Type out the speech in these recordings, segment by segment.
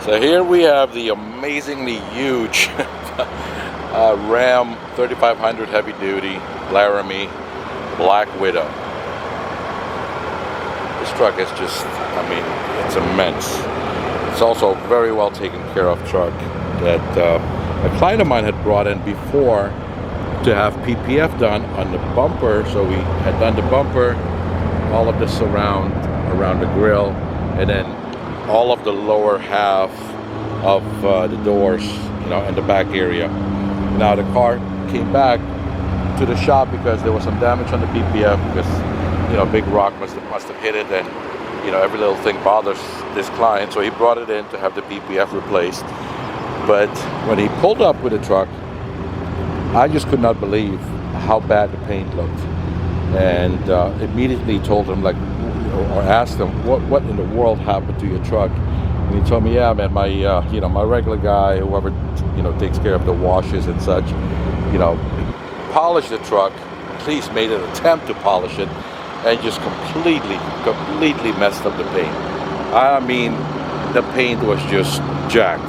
So here we have the amazingly huge Ram 3500 heavy duty Laramie Black Widow. This truck is just, I mean, it's immense. It's also a very well taken care of truck that a client of mine had brought in before to have PPF done on the bumper. So we had done the bumper, all of the surround around the grill, and then all of the lower half of the doors, you know, in the back area. Now the car came back to the shop because there was some damage on the PPF because, you know, big rock must have hit it, and you know, every little thing bothers this client. So he brought it in to have the PPF replaced. But when he pulled up with the truck, I just could not believe how bad the paint looked, and immediately told him, like, or asked him, what in the world happened to your truck? And he told me, yeah, man, my you know, my regular guy, whoever, you know, takes care of the washes and such, you know, polished the truck, at least made an attempt to polish it, and just completely messed up the paint. I mean, the paint was just jacked,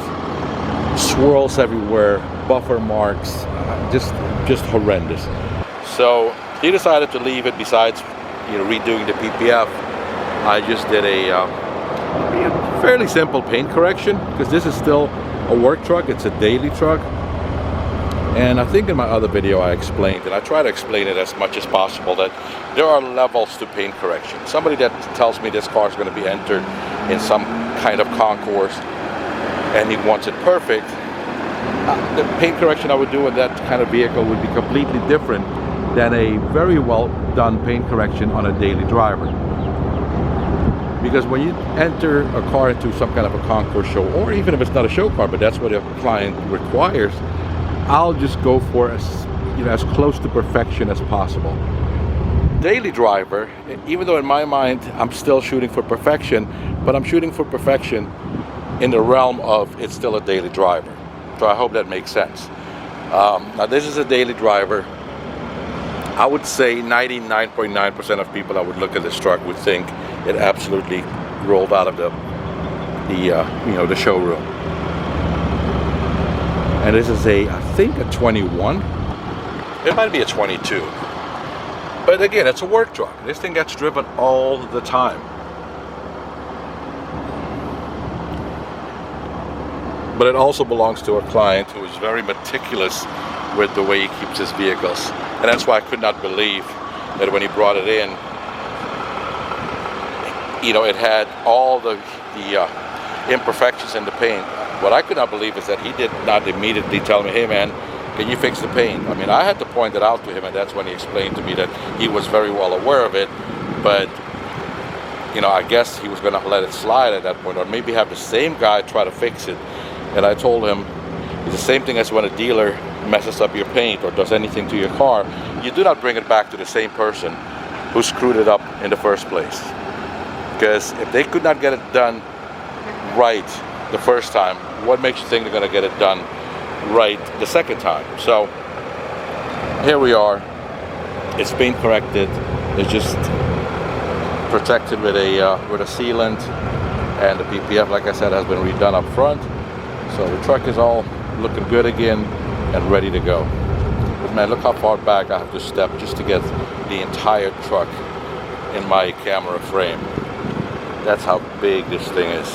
swirls everywhere, buffer marks, just horrendous. So he decided to leave it. Besides, you know, redoing the PPF, I just did a fairly simple paint correction, because this is still a work truck. It's a daily truck. And I think in my other video I explained, and I try to explain it as much as possible, that there are levels to paint correction. Somebody that tells me this car is going to be entered in some kind of concourse and he wants it perfect, the paint correction I would do in that kind of vehicle would be completely different than a very well done paint correction on a daily driver. Because when you enter a car into some kind of a concourse show, or even if it's not a show car, but that's what a client requires, I'll just go for as, you know, as close to perfection as possible. Daily driver, even though in my mind I'm still shooting for perfection, but I'm shooting for perfection in the realm of it's still a daily driver. So I hope that makes sense. Now this is a daily driver. I would say 99.9% of people that would look at this truck would think it absolutely rolled out of the you know, the showroom. And this is I think a 21. It might be a 22. But again, it's a work truck. This thing gets driven all the time. But it also belongs to a client who is very meticulous with the way he keeps his vehicles. And that's why I could not believe that when he brought it in, you know, it had all the imperfections in the paint. What I could not believe is that he did not immediately tell me, hey man, can you fix the paint? I mean, I had to point it out to him, and that's when he explained to me that he was very well aware of it, but you know, I guess he was going to let it slide at that point, or maybe have the same guy try to fix it. And I told him, it's the same thing as when a dealer messes up your paint or does anything to your car. You do not bring it back to the same person who screwed it up in the first place. Because if they could not get it done right the first time, what makes you think they're going to get it done right the second time? So here we are. It's paint corrected. It's just protected with a sealant, and the PPF, like I said, has been redone up front. So the truck is all looking good again and ready to go. But man, look how far back I have to step just to get the entire truck in my camera frame. That's how big this thing is.